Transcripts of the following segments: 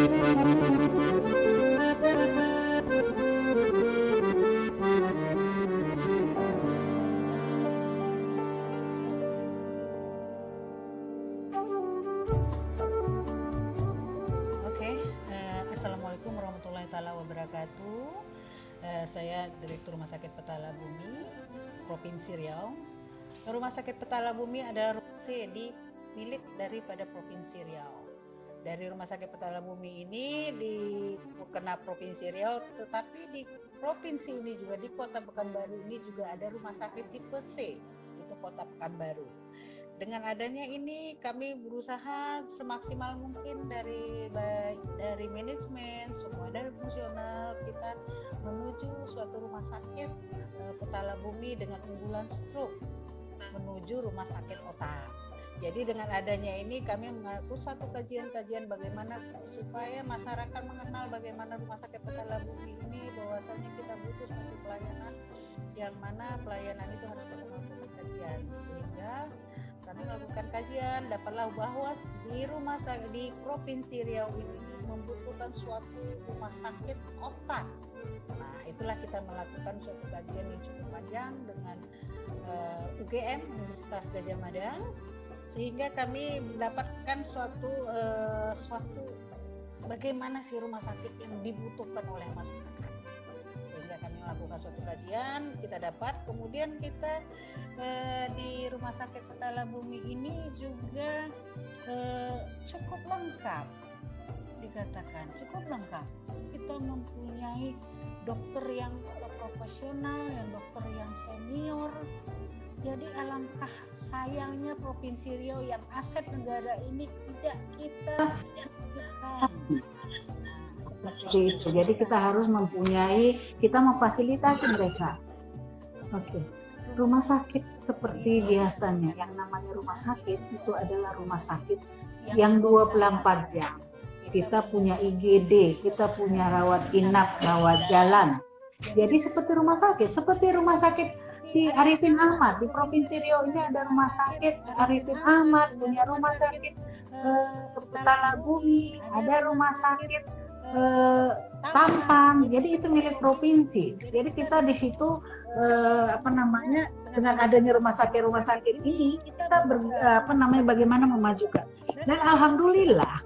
Assalamualaikum warahmatullahi taala wabarakatuh. Saya Direktur Rumah Sakit Petala Bumi, Provinsi Riau. Rumah Sakit Petala Bumi adalah milik daripada Provinsi Riau. Dari Rumah Sakit Petala Bumi ini kena Provinsi Riau, tetapi di provinsi ini juga, di Kota Pekanbaru ini juga ada rumah sakit tipe C, itu Kota Pekanbaru. Dengan adanya ini kami berusaha semaksimal mungkin dari manajemen, semua dari fungsional kita menuju suatu rumah sakit Petala Bumi dengan unggulan stroke menuju rumah sakit otak. Jadi dengan adanya ini kami mengatur satu kajian-kajian bagaimana supaya masyarakat mengenal bagaimana rumah sakit Petala Bumi ini, bahwasanya kita butuh satu pelayanan yang mana pelayanan itu harus betul-betul kajian, sehingga kami melakukan kajian, dapatlah bahwa di Provinsi Riau ini membutuhkan suatu rumah sakit otak. Nah, itulah kita melakukan suatu kajian yang cukup panjang dengan UGM Universitas Gadjah Mada, sehingga kami mendapatkan suatu bagaimana sih rumah sakit yang dibutuhkan oleh masyarakat. Sehingga kami melakukan suatu kajian, kita dapat, kemudian kita di Rumah Sakit Petala Bumi ini juga cukup lengkap, dikatakan cukup lengkap. Kita mempunyai dokter yang profesional, dokter yang senior. Jadi alangkah sayangnya Provinsi Riau yang aset negara ini tidak kita lakukan. Seperti itu. Jadi kita harus kita memfasilitasi mereka. Oke. Rumah sakit seperti biasanya, yang namanya rumah sakit itu adalah rumah sakit yang 24 jam. Kita punya IGD, kita punya rawat inap, rawat jalan. Jadi seperti rumah sakit di Arifin Ahmad, di Provinsi Riau ini ada rumah sakit Arifin Ahmad, punya rumah sakit Petala Bumi, ada rumah sakit Tampang. Jadi itu milik provinsi. Jadi kita di situ dengan adanya rumah sakit ini kita bagaimana memajukan. Dan alhamdulillah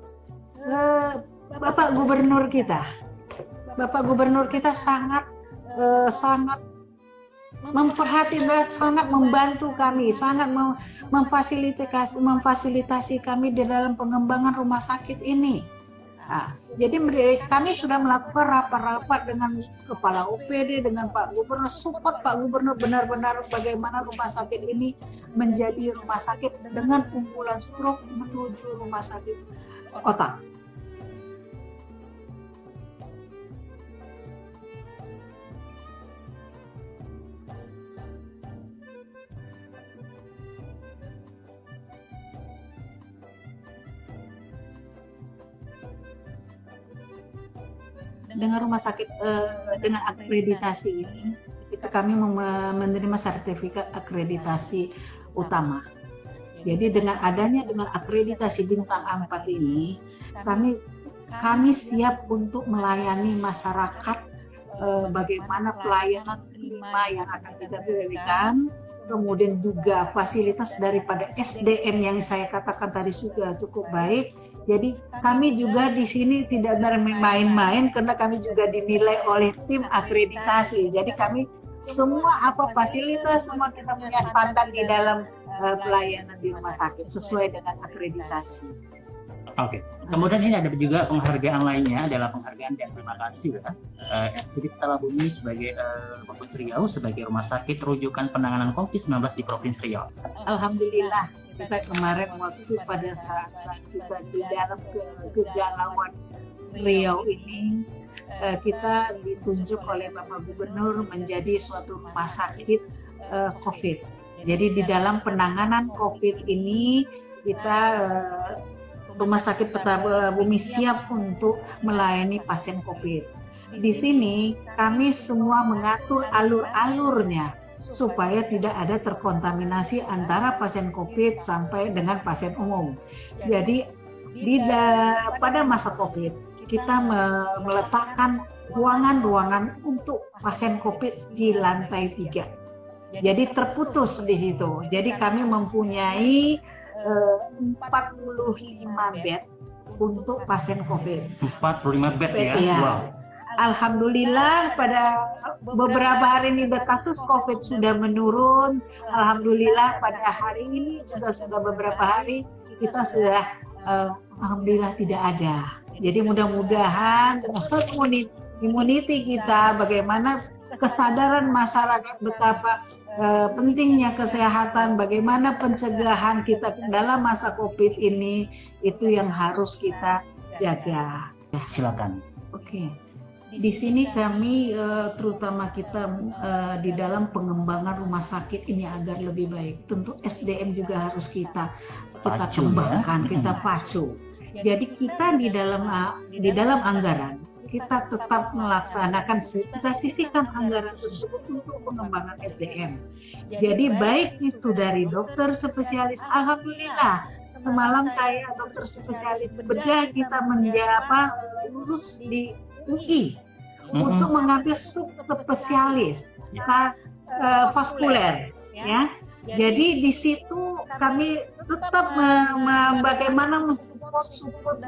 Bapak Gubernur kita sangat memperhatikan, sangat membantu kami, sangat memfasilitasi kami di dalam pengembangan rumah sakit ini. Nah, jadi kami sudah melakukan rapat-rapat dengan Kepala OPD, dengan Pak Gubernur, support Pak Gubernur benar-benar bagaimana rumah sakit ini menjadi rumah sakit dengan unggulan stroke menuju rumah sakit otak. Dengan rumah sakit dengan akreditasi ini kami menerima sertifikat akreditasi utama. Jadi dengan akreditasi bintang 4 ini kami siap untuk melayani masyarakat, bagaimana pelayanan prima yang akan kita berikan, kemudian juga fasilitas daripada SDM yang saya katakan tadi sudah cukup baik. Jadi kami juga di sini tidak bermain-main karena kami juga dinilai oleh tim akreditasi. Jadi kami semua fasilitas semua kita punya standar di dalam pelayanan di rumah sakit sesuai dengan akreditasi. Oke. Kemudian ini ada juga penghargaan lainnya, adalah penghargaan dan terima kasih ya. Jadi Petala Bumi sebagai Provinsi Riau sebagai rumah sakit rujukan penanganan COVID-19 di Provinsi Riau. Alhamdulillah. Kita kemarin waktu pada saat kita di dalam kegalauan Riau ini, kita ditunjuk oleh Bapak Gubernur menjadi suatu rumah sakit COVID. Jadi di dalam penanganan COVID ini kita Rumah Sakit Petala Bumi siap untuk melayani pasien COVID. Di sini kami semua mengatur alur-alurnya supaya tidak ada terkontaminasi antara pasien COVID sampai dengan pasien umum. Jadi pada masa COVID kita meletakkan ruangan-ruangan untuk pasien COVID di lantai 3. Jadi terputus di situ. Jadi kami mempunyai 45 bed untuk pasien COVID. 45 bed ya? Ya. Wow. Alhamdulillah pada beberapa hari ini kasus COVID sudah menurun. Alhamdulillah pada hari ini juga sudah beberapa hari kita sudah alhamdulillah tidak ada. Jadi mudah-mudahan dengan immunity kita, bagaimana kesadaran masyarakat betapa pentingnya kesehatan, bagaimana pencegahan kita dalam masa COVID ini, itu yang harus kita jaga. Silakan. Oke. Di sini kami terutama kita di dalam pengembangan rumah sakit ini agar lebih baik. Tentu SDM juga harus kita Pacu, kembangkan, ya? kita pacu. Jadi kita di dalam anggaran kita tetap melaksanakan, kita sisihkan anggaran tersebut untuk pengembangan SDM. Jadi baik itu dari dokter spesialis, alhamdulillah semalam saya dokter spesialis bedah kita lulus di UI untuk mengambil subspesialis vaskuler, ya. Jadi di situ kami tetap bagaimana mensupport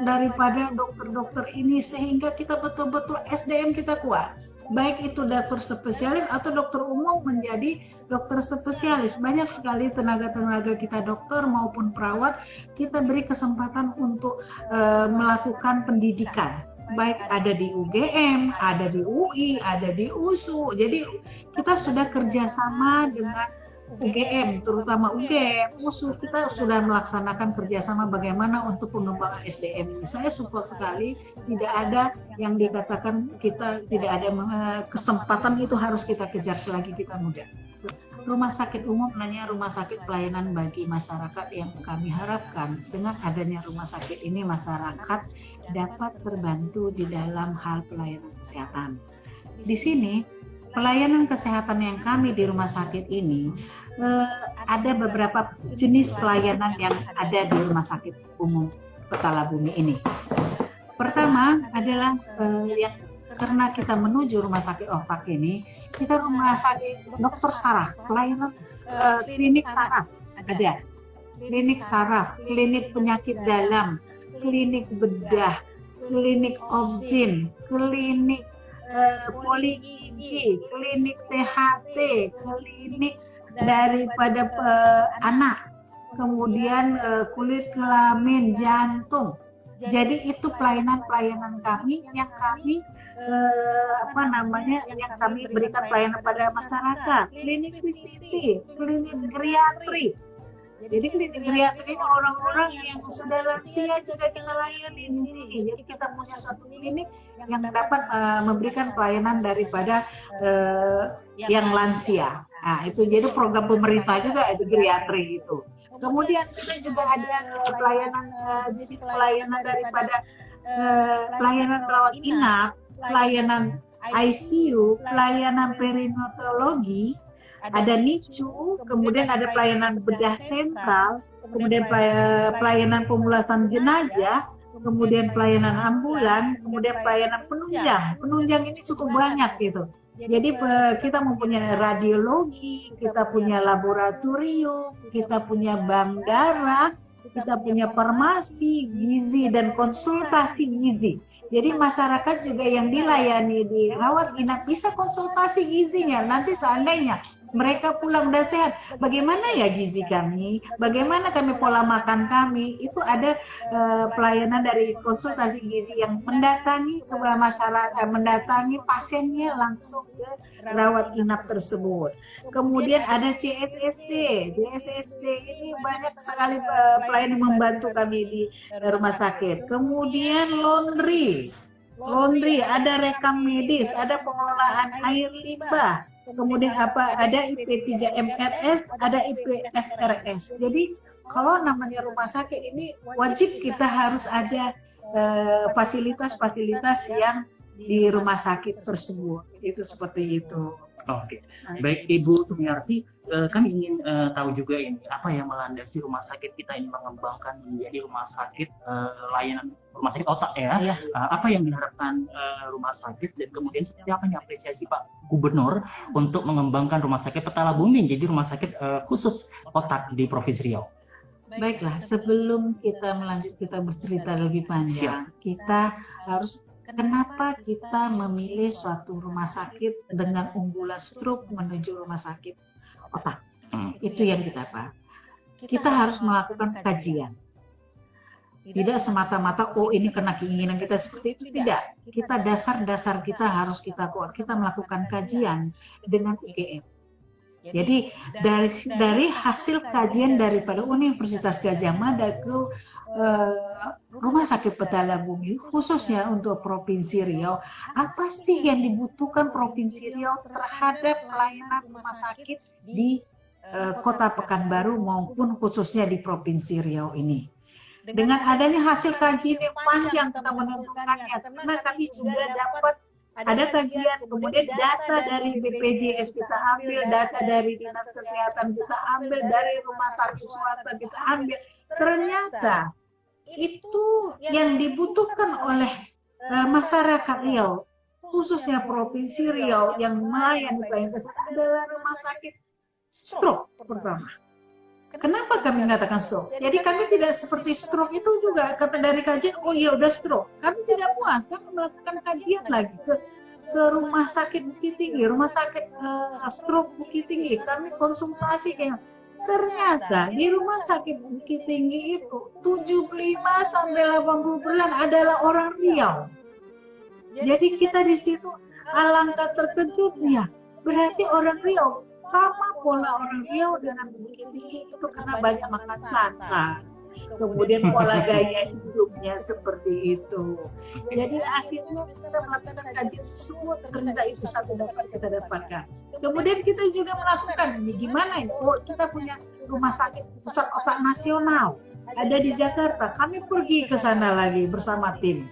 daripada dokter-dokter ini sehingga kita betul-betul SDM kita kuat. Baik itu dokter spesialis atau dokter umum menjadi dokter spesialis. Banyak sekali tenaga-tenaga kita dokter maupun perawat kita beri kesempatan untuk melakukan pendidikan. Baik ada di UGM, ada di UI, ada di USU. Jadi kita sudah kerjasama dengan UGM, terutama UGM, USU, kita sudah melaksanakan kerjasama bagaimana untuk pengembangan SDM ini. Saya support sekali, tidak ada yang dikatakan kita tidak ada kesempatan, itu harus kita kejar selagi kita muda. Rumah sakit umum hanya rumah sakit pelayanan bagi masyarakat yang kami harapkan dengan adanya rumah sakit ini masyarakat dapat terbantu di dalam hal pelayanan kesehatan. Di sini pelayanan kesehatan yang kami di rumah sakit ini ada beberapa jenis pelayanan yang ada di rumah sakit umum Petala Bumi ini. Pertama adalah yang karena kita menuju rumah sakit OPAK ini, kita rumah sakit dokter saraf, pelayanan klinik saraf ada, klinik saraf, klinik penyakit dalam, klinik bedah, klinik objin, klinik poligigi, klinik THT, klinik daripada anak, kemudian kulit kelamin, jantung. Jadi itu pelayanan-pelayanan kami yang kami yang kami berikan pelayanan pada masyarakat. Klinik VCT, klinik geriatri. Jadi klinik geriatri ini orang-orang yang sudah lansia juga kita layani di sini. Jadi kita punya suatu klinik yang dapat memberikan pelayanan daripada yang lansia. Nah, itu jadi program pemerintah juga itu geriatri itu. Kemudian kita juga ada pelayanan daripada pelayanan rawat inap, pelayanan ICU, pelayanan perinatologi, ada NICU, kemudian ada pelayanan bedah sentral, kemudian pelayanan pemulasan jenazah, kemudian pelayanan ambulan, kemudian pelayanan penunjang. Penunjang ini cukup banyak gitu. Jadi kita mempunyai radiologi, kita punya laboratorium, kita punya bank darah, kita punya farmasi, gizi, dan konsultasi gizi. Jadi masyarakat juga yang dilayani di rawat inap bisa konsultasi gizinya. Nanti seandainya mereka pulang udah sehat, bagaimana ya gizi kami, bagaimana kami pola makan kami, itu ada pelayanan dari konsultasi gizi yang mendatangi ke masyarakat, mendatangi pasiennya langsung ke rawat inap tersebut. Kemudian ada CSSD ini banyak sekali pelayanan membantu kami di rumah sakit. Kemudian laundry, ada rekam medis, ada pengelolaan air limbah. Kemudian ada IP3MRS, ada IPSRS. Jadi kalau namanya rumah sakit ini wajib kita harus ada fasilitas-fasilitas yang di rumah sakit tersebut. Itu seperti itu. Oke, baik Ibu Sumiarti, kami ingin tahu juga ini apa yang melandasi rumah sakit kita ini mengembangkan menjadi rumah sakit layanan rumah sakit otak ya. Iya. Apa yang diharapkan rumah sakit dan kemudian seperti apa yang apresiasi Pak Gubernur untuk mengembangkan rumah sakit Petala Bumi jadi rumah sakit khusus otak di Provinsi Riau. Baiklah, sebelum kita bercerita lebih panjang, kita harus kenapa kita memilih suatu rumah sakit dengan unggulan stroke menuju rumah sakit otak. Itu yang kita apa? Kita harus melakukan kajian. Tidak semata-mata, oh ini karena keinginan kita seperti itu. Tidak. Kita dasar-dasar kita harus kita kuat. Kita melakukan kajian dengan UGM. Jadi dari hasil kajian daripada Universitas Gadjah Mada ke Rumah Sakit Petala Bumi khususnya untuk Provinsi Riau, apa sih yang dibutuhkan Provinsi Riau terhadap pelayanan rumah sakit di Kota Pekanbaru maupun khususnya di Provinsi Riau ini. Dengan adanya hasil kajian yang panjang kita menentukannya, karena kami juga dapat ada kajian, kemudian data dari BPJS kita ambil, data dari Dinas Kesehatan kita ambil, dari rumah sakit swasta kita ambil. Ternyata itu yang dibutuhkan oleh masyarakat Riau, khususnya Provinsi Riau yang melayani pelayanan kesehatan adalah rumah sakit stroke pertama. Kenapa kami mengatakan stroke? Jadi kami tidak seperti stroke itu juga kata dari kajian, oh iya udah stroke. Kami tidak puas, kami melakukan kajian lagi ke rumah sakit Bukit Tinggi, rumah sakit stroke Bukit Tinggi. Kami konsultasi kayak ternyata di rumah sakit Bukit Tinggi itu 75 sampai 80% adalah orang Riau. Jadi kita di situ alangkah terkejutnya. Berarti orang Riau sama pola orang Riau dengan Bukit Tinggi itu karena banyak makan santan. Kemudian pola gaya hidupnya seperti itu. Jadi akhirnya kita melakukan kajian semua, ternyata itu satu dapat kita dapatkan. Kemudian kita juga melakukan ini gimana ini? Oh, kita punya rumah sakit pusat otak nasional ada di Jakarta. Kami pergi ke sana lagi bersama tim.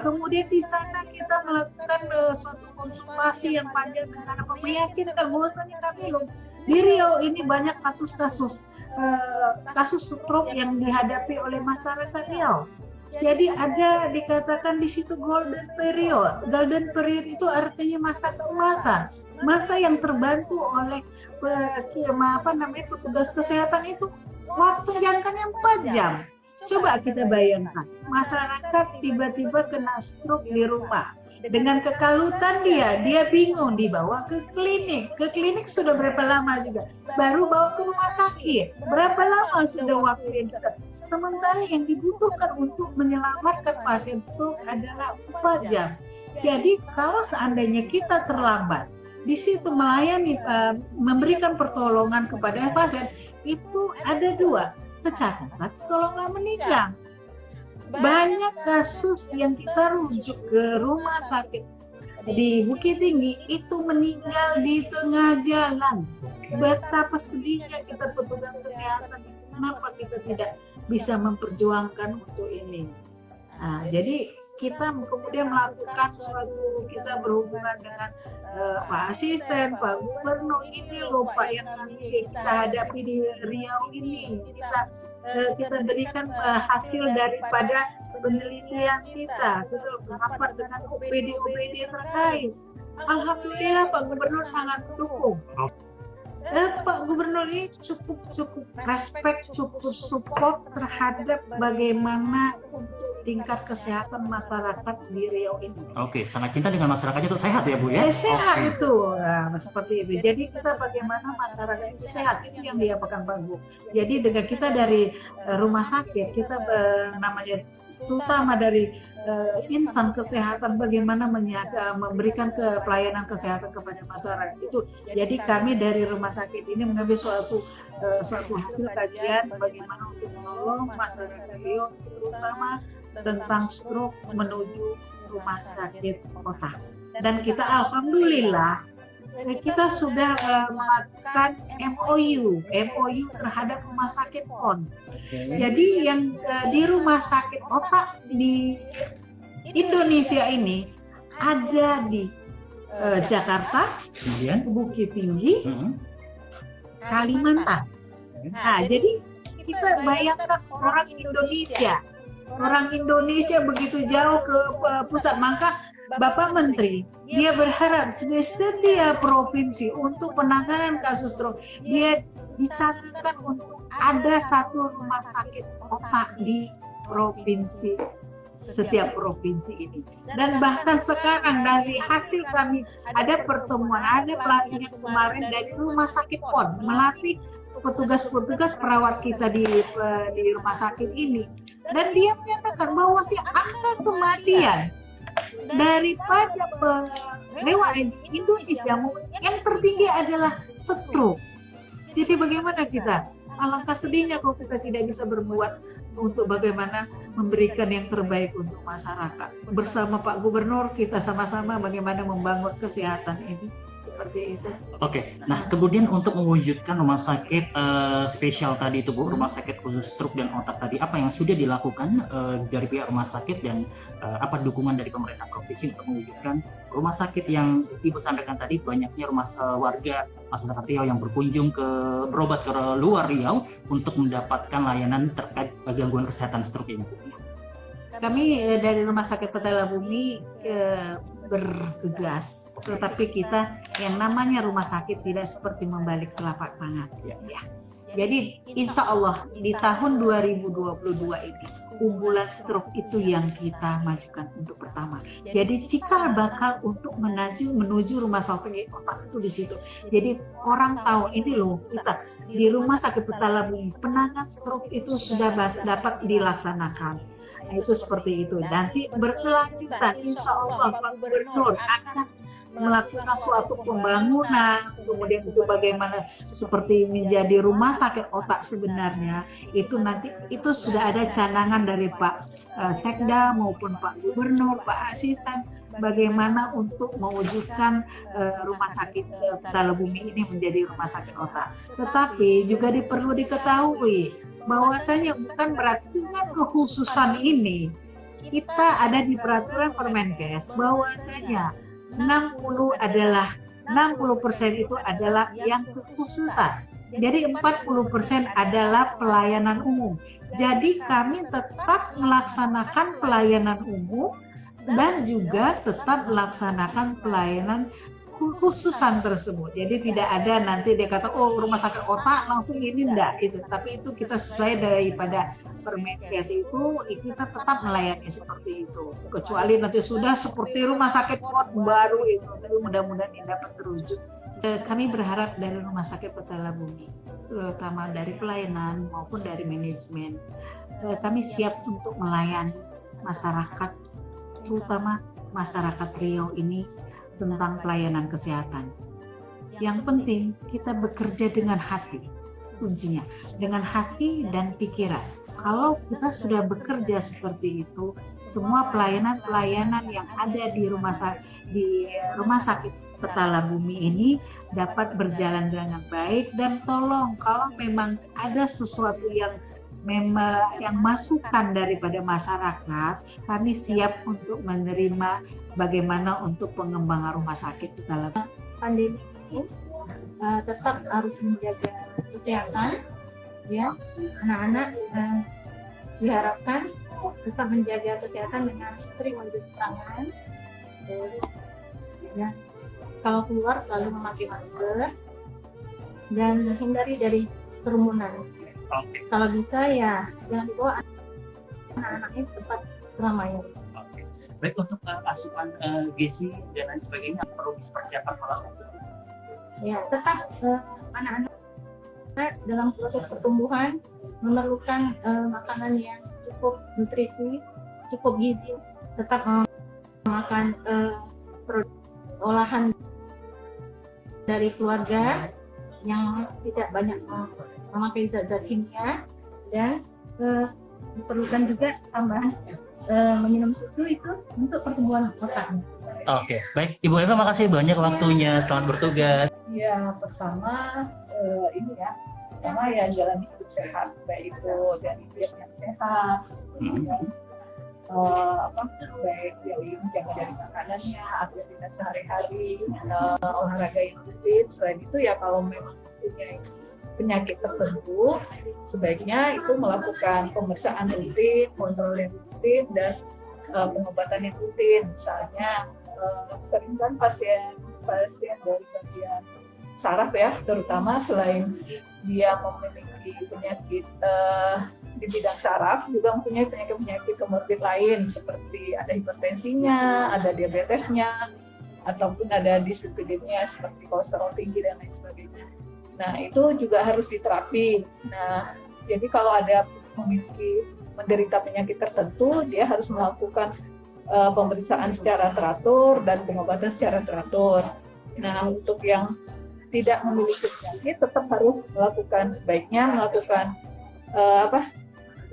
Kemudian di sana kita melakukan suatu konsultasi yang panjang dengan apa, meyakinkan bahwasanya kami loh di Riau ini banyak kasus-kasus stroke yang dihadapi oleh masyarakat Riau. Jadi ada dikatakan di situ golden period. Golden period itu artinya masa keemasan, masa yang terbantu oleh petugas kesehatan itu waktu jangkanya 4 jam. Coba kita bayangkan, masyarakat tiba-tiba kena stroke di rumah. Dengan kekalutan dia bingung dibawa ke klinik. Ke klinik sudah berapa lama juga? Baru bawa ke rumah sakit. Berapa lama sudah waktu yang kita? Sementara yang dibutuhkan untuk menyelamatkan pasien stroke adalah 4 jam. Jadi kalau seandainya kita terlambat, di situ melayani, memberikan pertolongan kepada pasien, itu ada 2. Kecacatan kalau nggak meninggal. Banyak kasus yang kita rujuk ke rumah sakit di Bukit Tinggi itu meninggal di tengah jalan. Betapa sedihnya kita petugas kesehatan. Kenapa kita tidak bisa memperjuangkan untuk ini? Nah, jadi kita kemudian melakukan kita berhubungan dengan Pak Asisten, Pak Gubernur, ini loh Pak yang kita hadapi di Riau ini. Kita berikan hasil daripada penelitian kita rapat dengan OPD terkait. Alhamdulillah Pak Gubernur sangat mendukung. Pak Gubernur ini cukup respect, cukup support terhadap bagaimana tingkat kesehatan masyarakat di Riau ini. Oke, sangat cinta dengan masyarakatnya itu sehat ya Bu ya? Sehat itu, seperti itu. Jadi kita bagaimana masyarakat itu sehat, itu yang diapakan Pak Bu. Jadi dengan kita dari rumah sakit, kita terutama dari insan kesehatan bagaimana memberikan pelayanan kesehatan kepada masyarakat itu. Jadi kami dari rumah sakit ini mengambil suatu hasil kajian bagaimana untuk menolong masyarakat Riau terutama tentang stroke menuju rumah sakit kota. Dan kita alhamdulillah kita sudah melakukan MOU terhadap rumah sakit PON. Jadi yang di rumah sakit otak di Indonesia ini ada di Jakarta, Kemudian, Bukit Tinggi, Kalimantan. Nah, jadi kita bayangkan orang Indonesia begitu jauh ke pusat, maka Bapak Menteri dia berharap di setiap provinsi untuk penanganan kasus stroke dia dicatatkan untuk ada satu rumah sakit otak di provinsi, setiap provinsi ini. Dan bahkan sekarang dari hasil kami ada pertemuan, ada pelatihan kemarin dari rumah sakit PON melatih petugas-petugas perawat kita di rumah sakit ini, dan dia menyatakan bahwa si angka kematian daripada lewat Indonesia yang tertinggi adalah stroke. Jadi bagaimana kita? Alangkah sedihnya kalau kita tidak bisa berbuat untuk bagaimana memberikan yang terbaik untuk masyarakat. Bersama Pak Gubernur kita sama-sama bagaimana membangun kesehatan ini. Seperti itu. Oke, nah kemudian untuk mewujudkan rumah sakit spesial tadi itu Bu, rumah sakit khusus stroke dan otak tadi, apa yang sudah dilakukan dari pihak rumah sakit dan apa dukungan dari pemerintah provinsi untuk mewujudkan rumah sakit yang Ibu sampaikan tadi, banyaknya warga masyarakat Riau yang berkunjung berobat ke luar Riau untuk mendapatkan layanan terkait gangguan kesehatan stroke ini. Kami dari Rumah Sakit Petala Bumi bergegas, tetapi kita yang namanya rumah sakit tidak seperti membalik telapak tangan. Ya. Jadi insya Allah di tahun 2022 ini unggulan stroke itu yang kita majukan untuk pertama. Jadi cikal bakal untuk menuju rumah sakit otak itu di situ. Jadi orang tahu ini loh, kita di Rumah Sakit Petala Bumi penanganan stroke itu sudah dapat dilaksanakan. Nah, itu seperti itu. Nanti berkelanjutan, insya Allah Pak Gubernur akan melakukan suatu pembangunan, kemudian itu bagaimana seperti menjadi rumah sakit otak sebenarnya. Itu nanti itu sudah ada canangan dari Pak Sekda maupun Pak Gubernur, Pak Asisten, bagaimana untuk mewujudkan rumah sakit Petala Bumi ini menjadi rumah sakit otak. Tetapi juga perlu diketahui bahwasanya bukan berarti dengan kekhususan ini kita ada di peraturan Permenkes bahwasanya 60% itu adalah yang kekhususan. Jadi 40% adalah pelayanan umum. Jadi kami tetap melaksanakan pelayanan umum dan juga tetap melaksanakan pelayanan khususan tersebut. Jadi tidak ada nanti dia kata oh rumah sakit otak langsung ini enggak itu, tapi itu kita sesuai daripada Permenkes itu kita tetap melayani seperti itu. Kecuali nanti sudah seperti rumah sakit baru itu, tapi mudah-mudahan ini dapat terwujud. Kami berharap dari Rumah Sakit Petala Bumi, terutama dari pelayanan maupun dari manajemen, kami siap untuk melayani masyarakat, terutama masyarakat Riau ini tentang pelayanan kesehatan. Yang penting kita bekerja dengan hati, kuncinya dengan hati dan pikiran. Kalau kita sudah bekerja seperti itu, semua pelayanan yang ada di rumah sakit Petala Bumi ini dapat berjalan dengan baik. Dan tolong kalau memang ada sesuatu yang masukan daripada masyarakat, kami siap untuk menerima bagaimana untuk pengembangan rumah sakit Petala Bumi. Pandemi ini tetap harus menjaga kesehatan, ya anak-anak diharapkan tetap menjaga kesehatan dengan sering mencuci tangan, ya kalau keluar selalu memakai masker dan hindari dari kerumunan. Kalau bisa ya jangan dibawa anak-anaknya ke tempat keramaian. Baik, untuk asupan gizi dan lain sebagainya perlu dipersiapkan kalau ya tetap anak-anak dalam proses pertumbuhan memerlukan makanan yang cukup nutrisi, cukup gizi, tetap makan olahan dari keluarga yang tidak banyak memakai zat-zat kimia, dan diperlukan juga tambahan meminum susu itu untuk pertumbuhan otak. Oke, baik Ibu Eva, makasih banyak waktunya. Selamat bertugas. Ya, pertama ini ya, pertama ya jalani hidup sehat, baik itu dari diet yang sehat, baik dari menjaga dari makanannya, aktivitas sehari-hari, olahraga yang rutin. Selain itu ya kalau memang punya penyakit tertentu, sebaiknya itu melakukan pemeriksaan rutin, kontrol yang rutin, dan pengobatan yang rutin. Misalnya sering kan pasien dari bagian saraf ya, terutama selain dia memiliki penyakit di bidang saraf, juga mempunyai penyakit komorbid lain seperti ada hipertensinya, ada diabetesnya, ataupun ada dislipidemia seperti kolesterol tinggi dan lain sebagainya. Nah, itu juga harus diterapi. Nah, jadi kalau ada menderita penyakit tertentu, dia harus melakukan pemeriksaan secara teratur dan pengobatan secara teratur. Nah, untuk yang tidak memiliki penyakit, tetap harus sebaiknya melakukan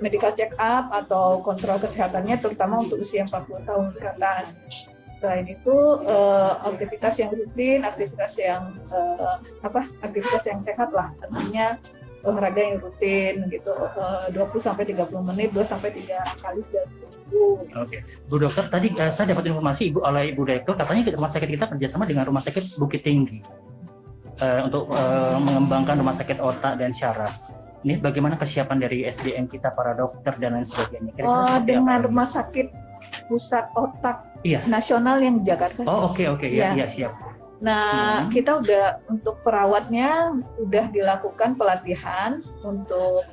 medical check up atau kontrol kesehatannya, terutama untuk usia 40 tahun ke atas. Selain itu, aktivitas yang rutin, aktivitas yang sehat lah, artinya olahraga yang rutin gitu, 20-30 menit, 2-3 kali dalam seminggu. Oke, Bu Dokter, tadi saya dapat informasi oleh Ibu Direktur, katanya rumah sakit kita kerjasama dengan Rumah Sakit Bukit Tinggi untuk mengembangkan rumah sakit otak dan syaraf. Ini bagaimana kesiapan dari SDM kita, para dokter dan lain sebagainya? Dengan Rumah Sakit Pusat Otak Nasional yang di Jakarta. Oh, oke. Ya, siap. Nah, kita udah untuk perawatnya udah dilakukan pelatihan untuk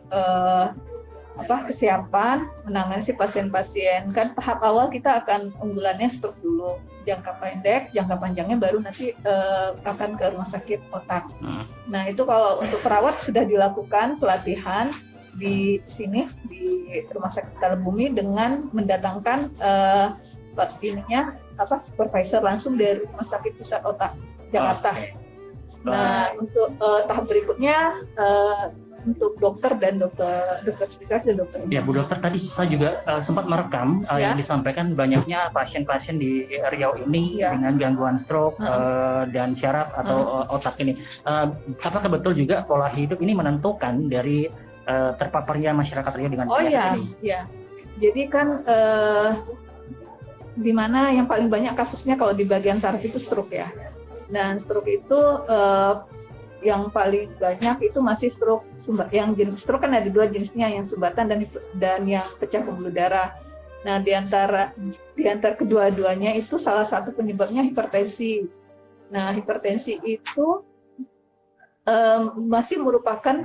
kesiapan menangani si pasien-pasien. Kan tahap awal kita akan unggulannya stroke dulu, jangka pendek, jangka panjangnya baru nanti akan ke rumah sakit otak. Nah, itu kalau untuk perawat sudah dilakukan pelatihan di sini di Rumah Sakit Petala Bumi dengan mendatangkan supervisor langsung dari Rumah Sakit Pusat Otak Jakarta. Nah, untuk tahap berikutnya untuk dokter dan dokter spesialis dan dokter. Ya, Bu Dokter, tadi saya juga sempat merekam yang disampaikan banyaknya pasien-pasien di Riau ini dengan gangguan stroke dan syaraf atau otak ini. Apakah betul juga pola hidup ini menentukan dari terpaparnya masyarakat Riau dengan penyakit ini? Iya. Jadi kan di mana yang paling banyak kasusnya kalau di bagian saraf itu stroke ya. Dan stroke itu yang paling banyak itu masih stroke yang jenis stroke kan ada 2 jenisnya, yang sumbatan dan yang pecah pembuluh darah. Nah, di antara kedua-duanya itu salah satu penyebabnya hipertensi. Nah, hipertensi itu masih merupakan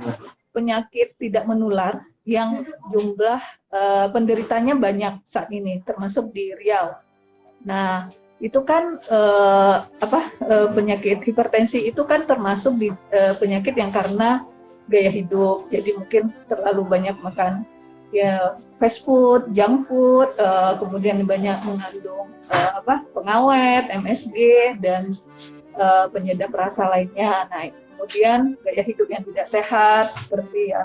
penyakit tidak menular yang jumlah penderitanya banyak saat ini, termasuk di Riau. Nah, itu kan penyakit hipertensi itu kan termasuk di penyakit yang karena gaya hidup. Jadi mungkin terlalu banyak makan fast food, junk food, kemudian banyak mengandung pengawet, MSG dan penyedap rasa lainnya. Nah, kemudian gaya hidup yang tidak sehat seperti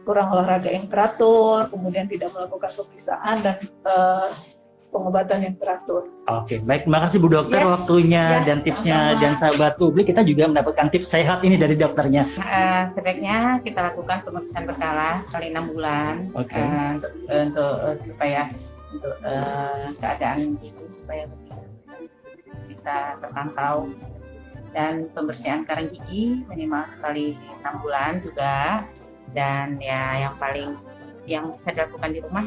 kurang olahraga yang teratur, kemudian tidak melakukan pemeriksaan dan pengobatan yang teratur. Oke, baik. Terima kasih Bu Dokter waktunya dan tipsnya, dan sahabat publik kita juga mendapatkan tips sehat ini dari dokternya. Sebaiknya kita lakukan pemeriksaan berkala sekali 6 bulan untuk supaya keadaan itu supaya bisa terpantau, dan pembersihan karang gigi minimal sekali 6 bulan juga. Dan ya yang bisa dilakukan di rumah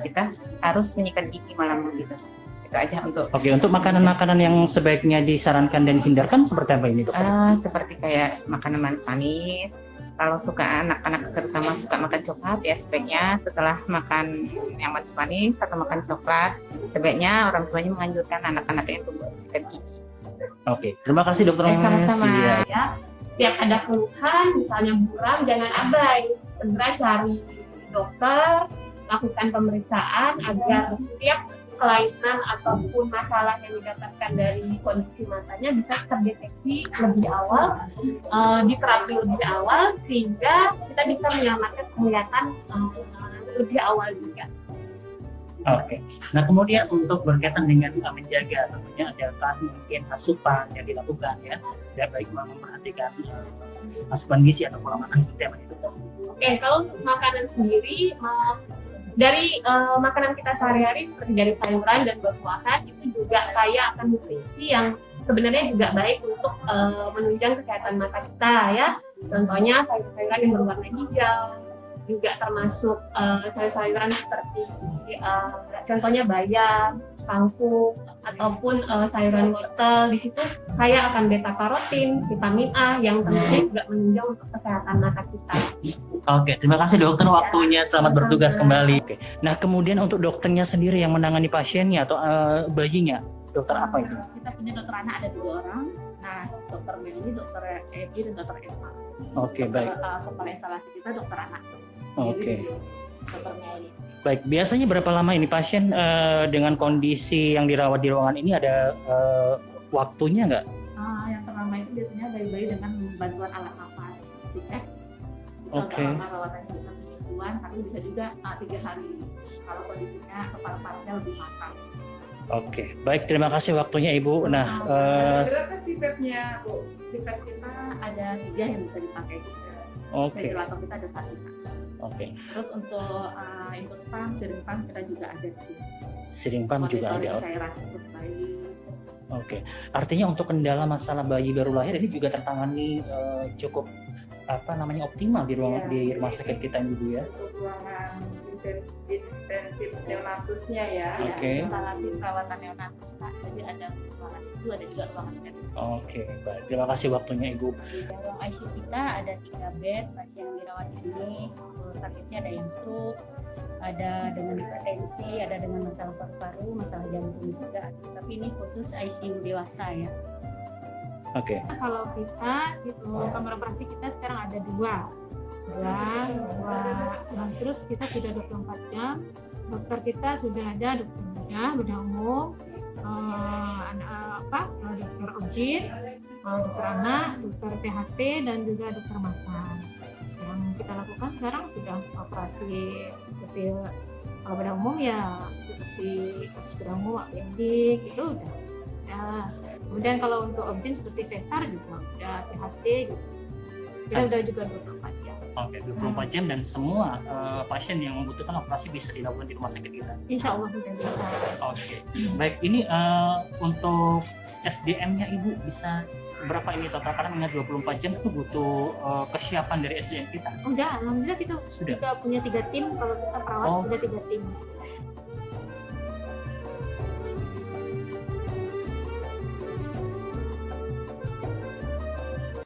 kita harus menyikat gigi malam gitu. Itu aja untuk. Oke, untuk makanan-makanan yang sebaiknya disarankan dan hindarkan seperti apa ini, Dokter? Seperti kayak makanan manis-manis. Kalau suka anak-anak terutama suka makan coklat, ya sebaiknya setelah makan yang manis-manis atau makan coklat, sebaiknya orang tuanya menganjurkan anak-anaknya untuk sikat gigi. Oke, terima kasih Dokter. Sama-sama. Ya. Setiap ada keluhan, misalnya buram, jangan abai, segera cari dokter, lakukan pemeriksaan agar setiap kelainan ataupun masalah yang didapatkan dari kondisi matanya bisa terdeteksi lebih awal, diterapi lebih awal, sehingga kita bisa menyelamatkan penglihatan lebih awal juga. Oke. Nah, kemudian untuk berkaitan dengan menjaga, tentunya ada mungkin asupan yang dilakukan ya, baik memperhatikan asupan gizi atau pola makan seperti apa itu. Oke, kalau untuk makanan sendiri dari makanan kita sehari-hari seperti dari sayuran dan buah-buahan itu juga kaya akan nutrisi yang sebenarnya juga baik untuk menunjang kesehatan mata kita ya. Contohnya sayur-sayuran yang berwarna hijau, juga termasuk sayur-sayuran seperti contohnya bayam, kangkung, ataupun sayuran wortel. Di situ kaya akan beta karotin, vitamin A yang tentunya juga menunjang untuk kesehatan mata kita. Oke, terima kasih dokter waktunya. Selamat bertugas kembali. Oke. Nah, kemudian untuk dokternya sendiri yang menangani pasiennya atau bayinya, dokter apa itu? Kita punya dokter anak ada 2 orang. Nah, dokter Melly, dokter Edi, dan dokter Emma. Oke, baik. Kepala instalasi kita dokter anak. Oke. Dokter Melly. Baik, biasanya berapa lama ini pasien dengan kondisi yang dirawat di ruangan ini ada waktunya nggak? Yang terlama itu biasanya bayi-bayi dengan bantuan alat nafas. Oke. Perawatannya bisa semingguan, tapi bisa juga 3 hari kalau kondisinya kepala-palanya lebih matang. Oke, baik, terima kasih waktunya Ibu. Nah, berapa CPAP-nya, Bu? CPAP kita ada 3 yang bisa dipakai. oke. Ventilator kita ada 1. Oke. Terus untuk infus pump, syringe pump kita juga ada. Syringe pump juga ada. Monitoring cairan infus bayi. Oke. Artinya untuk kendala masalah bayi baru lahir ini juga tertangani cukup optimal di rumah sakit kita ini, Bu ya. Untuk ruangan intensif neonatusnya ya. Oke. Instalasi perawatan neonatus Pak. Jadi ada ruangan itu, ada juga ruangan intensif. Oke, baik. Terima kasih waktunya Ibu. Di ruang ICU kita ada 3 bed pasien yang dirawat di sini. Targetnya ada yang stroke, ada dengan hipertensi, ada dengan masalah paru-paru, masalah jantung juga. Tapi ini khusus ICU dewasa ya. Oke. Kalau kita itu kamar operasi kita sekarang ada 2. Nah, terus kita sudah 24 jam. Dokter kita sudah ada dokter bedah umum, dokter objin, dokter anak, dokter THT, dan juga dokter mata. Yang kita lakukan sekarang sudah operasi seperti kalau bedah umum ya seperti kasus bedah umum, appendix itu udah. Ya. Kemudian kalau untuk objin seperti sesar juga udah THT gitu. Kita udah juga 24 jam. Oke, 24 jam dan semua pasien yang membutuhkan operasi bisa dilakukan di rumah sakit kita. Insya Allah sudah bisa. Oke. Baik, ini untuk SDM-nya Ibu bisa berapa ini total? Karena mengingat 24 jam itu butuh kesiapan dari SDM kita. Udah, alhamdulillah kita Sudah. punya 3 tim. Kalau kita perawat udah 3 tim.